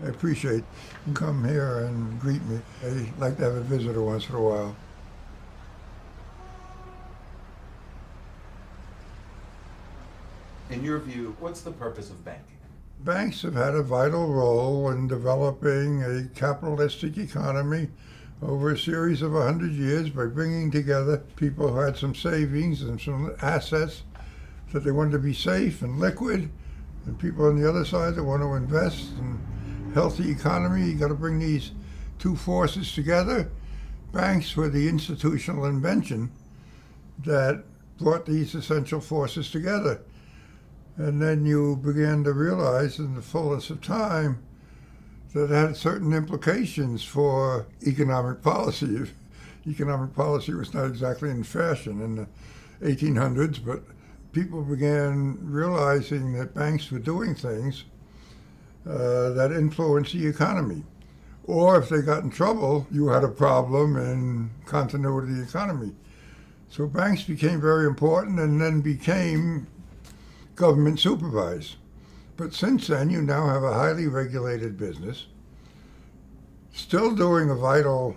I appreciate you can come here and greet me. I like to have a visitor once in a while. In your view, what's the purpose of banking? Banks have had a vital role in developing a capitalistic economy over a series of 100 years by bringing together people who had some savings and some assets that they wanted to be safe and liquid, and people on the other side that want to invest in healthy economy. You got to bring these two forces together. Banks were the institutional invention that brought these essential forces together. And then you began to realize in the fullness of time that it had certain implications for economic policy. Economic policy was not exactly in fashion in the 1800s, but people began realizing that banks were doing things that influenced the economy. Or if they got in trouble, you had a problem in continuity of the economy. So banks became very important and then became government supervised. But since then, you now have a highly regulated business, still doing a vital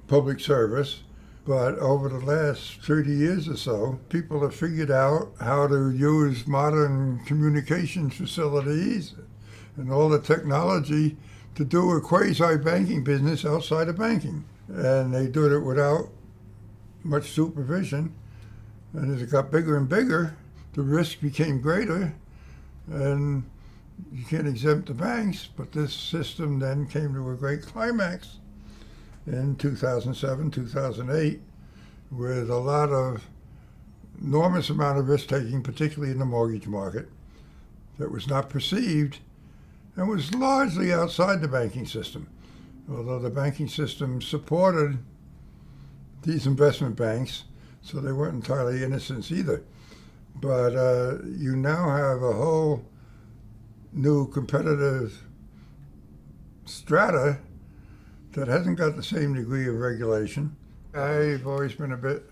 public service, but over the last 30 years or so, people have figured out how to use modern communications facilities and all the technology to do a quasi-banking business outside of banking. And they do it without much supervision. And as it got bigger and bigger, the risk became greater, and you can't exempt the banks, but this system then came to a great climax in 2007, 2008, with a lot of enormous amount of risk-taking, particularly in the mortgage market, that was not perceived and was largely outside the banking system, although the banking system supported these investment banks, so they weren't entirely innocents either. But you now have a whole new competitive strata that hasn't got the same degree of regulation. I've always been a bit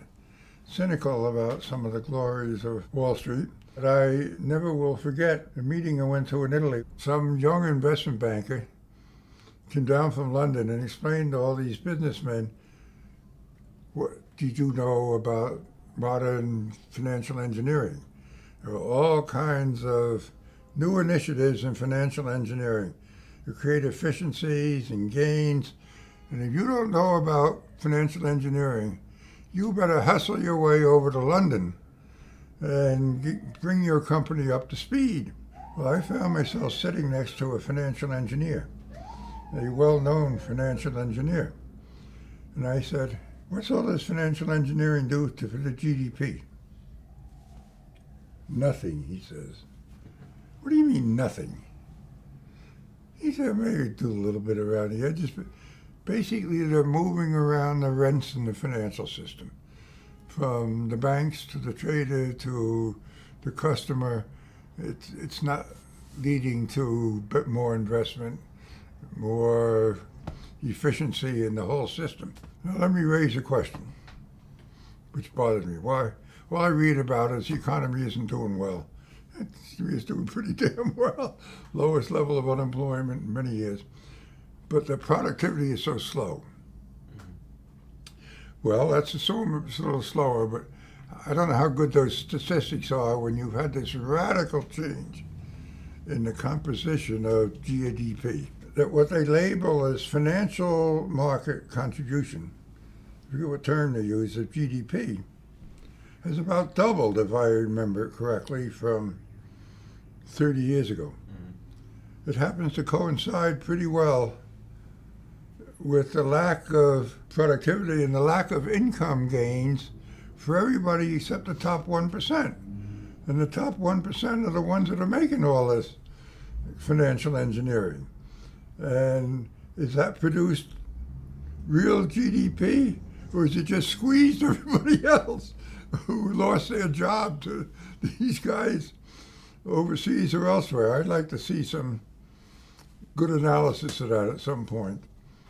cynical about some of the glories of Wall Street, but I never will forget a meeting I went to in Italy. Some young investment banker came down from London and explained to all these businessmen, what did you know about modern financial engineering? There are all kinds of new initiatives in financial engineering to create efficiencies and gains. And if you don't know about financial engineering, you better hustle your way over to London and bring your company up to speed. Well, I found myself sitting next to a financial engineer, a well-known financial engineer. And I said, what's all this financial engineering do to the GDP? Nothing, he says. What do you mean, nothing? He said, maybe do a little bit around the edges, but basically they're moving around the rents in the financial system, from the banks to the trader to the customer. It's not leading to a bit more investment, more efficiency in the whole system. Now, let me raise a question, which bothers me. Why? Well, I read about it, the economy isn't doing well. It's doing pretty damn well. Lowest level of unemployment in many years. But the productivity is so slow. Well, that's a little slower, but I don't know how good those statistics are when you've had this radical change in the composition of GDP. That what they label as financial market contribution, I forget what term they use, of GDP, has about doubled, if I remember correctly, from 30 years ago. It happens to coincide pretty well with the lack of productivity and the lack of income gains for everybody except the top 1%. And the top 1% are the ones that are making all this financial engineering. And is that produced real GDP, or is it just squeezed everybody else who lost their job to these guys overseas or elsewhere? I'd like to see some good analysis of that at some point.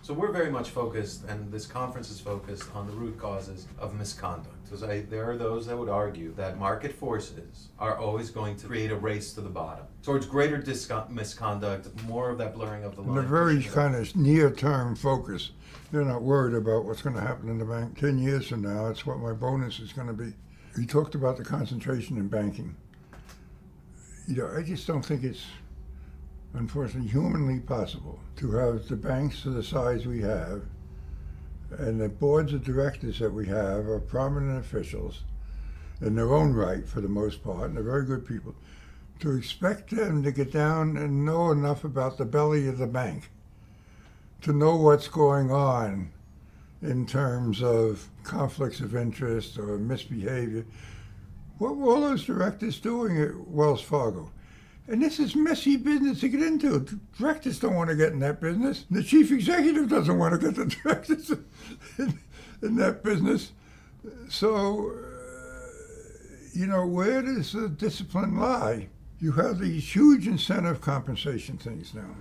So we're very much focused, and this conference is focused on the root causes of misconduct. Because there are those that would argue that market forces are always going to create a race to the bottom towards greater misconduct, more of that blurring of the line. And a very kind of near-term focus. They're not worried about what's going to happen in the bank 10 years from now. It's what my bonus is going to be. He talked about the concentration in banking. I just don't think it's, unfortunately, humanly possible to have the banks to the size we have, and the boards of directors that we have are prominent officials in their own right for the most part, and they're very good people, to expect them to get down and know enough about the belly of the bank to know what's going on in terms of conflicts of interest or misbehavior. What were all those directors doing at Wells Fargo? And this is messy business to get into. Directors don't want to get in that business. The chief executive doesn't want to get the directors in that business. So, where does the discipline lie? You have these huge incentive compensation things now,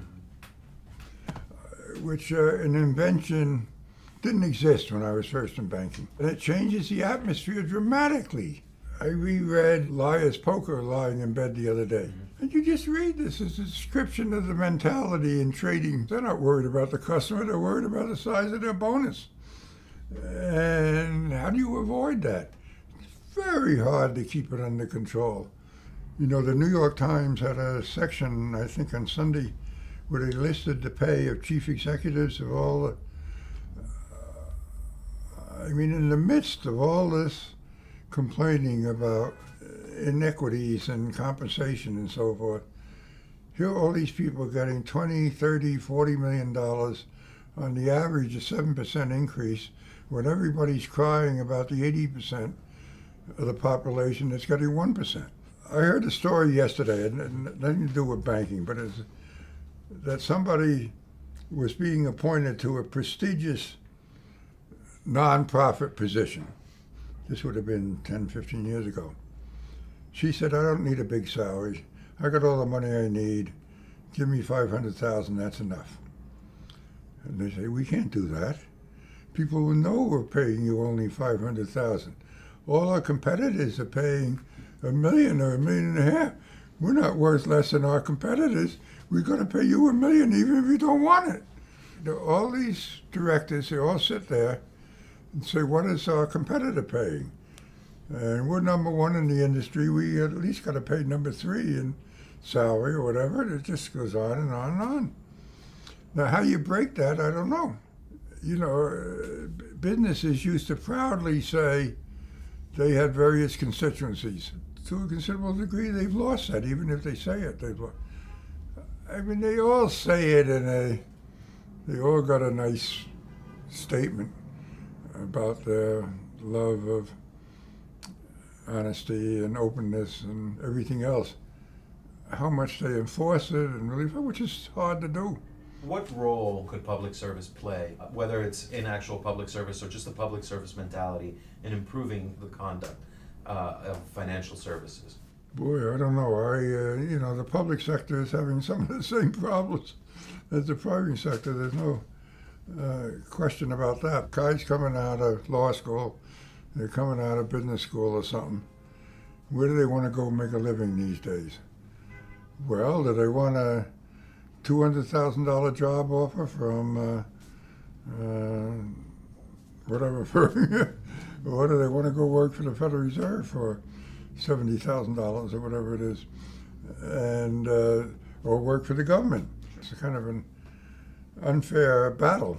which an invention didn't exist when I was first in banking. And it changes the atmosphere dramatically. I reread Liar's Poker lying in bed the other day. And you just read this as a description of the mentality in trading. They're not worried about the customer, they're worried about the size of their bonus. And how do you avoid that? It's very hard to keep it under control. The New York Times had a section, I think on Sunday, where they listed the pay of chief executives of all the, in the midst of all this complaining about inequities and compensation and so forth, here are all these people getting $20, $30, $40 million on the average of 7% increase when everybody's crying about the 80% of the population that's getting 1%. I heard a story yesterday, and nothing to do with banking, but it's that somebody was being appointed to a prestigious nonprofit position. This would have been 10, 15 years ago. She said, I don't need a big salary. I got all the money I need. Give me $500,000, that's enough. And they say, we can't do that. People will know we're paying you only $500,000. All our competitors are paying $1 million or $1.5 million. We're not worth less than our competitors. We're going to pay you $1 million even if you don't want it. All these directors, they all sit there and say, what is our competitor paying? And we're number one in the industry. We at least got to pay number 3 in salary or whatever. It just goes on and on and on. Now, how you break that, I don't know. Businesses used to proudly say they had various constituencies. To a considerable degree, they've lost that, even if they say it. They all say it, and they all got a nice statement about their love of honesty and openness and everything else. How much they enforce it and really, which is hard to do. What role could public service play, whether it's in actual public service or just a public service mentality, in improving the conduct of financial services? Boy, I don't know. The public sector is having some of the same problems as the private sector. There's no question about that. Guys coming out of law school, they're coming out of business school or something. Where do they want to go make a living these days? Well, do they want a $200,000 job offer from whatever firm? Or do they want to go work for the Federal Reserve for $70,000 or whatever it is, and or work for the government? It's a kind of an unfair battle.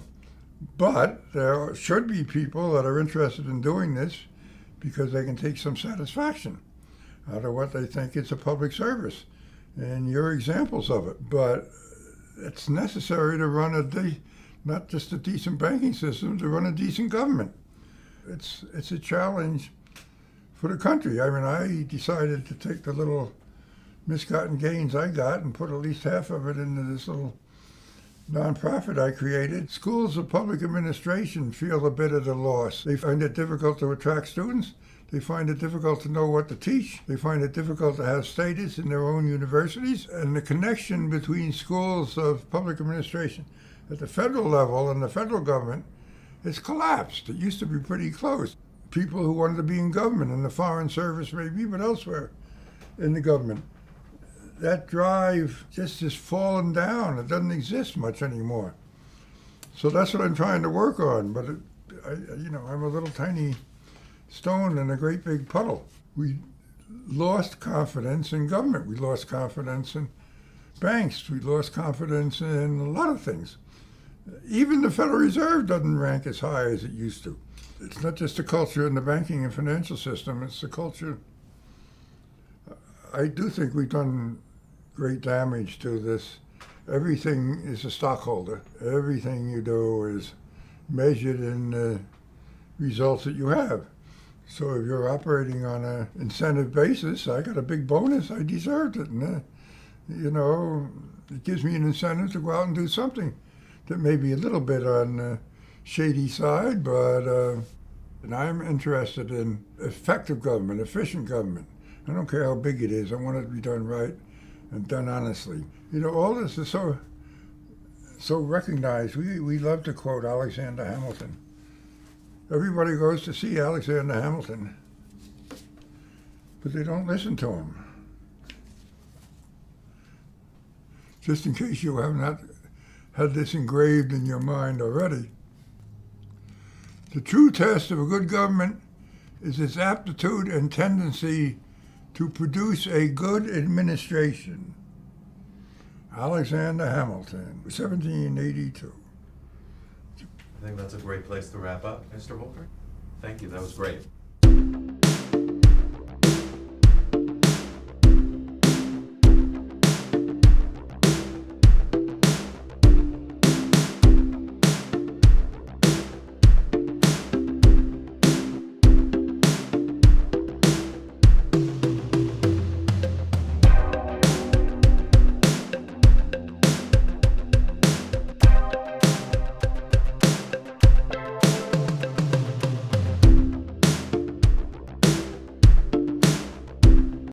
But there should be people that are interested in doing this because they can take some satisfaction out of what they think is a public service. And you're examples of it. But it's necessary to run not just a decent banking system, to run a decent government. It's a challenge for the country. I decided to take the little misgotten gains I got and put at least half of it into this little nonprofit I created. Schools of public administration feel a bit of the loss. They find it difficult to attract students. They find it difficult to know what to teach. They find it difficult to have status in their own universities. And the connection between schools of public administration at the federal level and the federal government, it's collapsed. It used to be pretty close. People who wanted to be in government, in the foreign service maybe, but elsewhere in the government, that drive just is fallen down. It doesn't exist much anymore. So that's what I'm trying to work on. But I'm a little tiny stone in a great big puddle. We lost confidence in government. We lost confidence in banks. We lost confidence in a lot of things. Even the Federal Reserve doesn't rank as high as it used to. It's not just the culture in the banking and financial system, it's the culture. I do think we've done great damage to this. Everything is a stockholder. Everything you do is measured in the results that you have. So if you're operating on an incentive basis, I got a big bonus, I deserved it. And, it gives me an incentive to go out and do something that may be a little bit on the shady side, but and I'm interested in effective government, efficient government. I don't care how big it is. I want it to be done right and done honestly. All this is so recognized. We love to quote Alexander Hamilton. Everybody goes to see Alexander Hamilton, but they don't listen to him. Just in case you have not had this engraved in your mind already. The true test of a good government is its aptitude and tendency to produce a good administration. Alexander Hamilton, 1782. I think that's a great place to wrap up, Mr. Volcker. Thank you, that was great.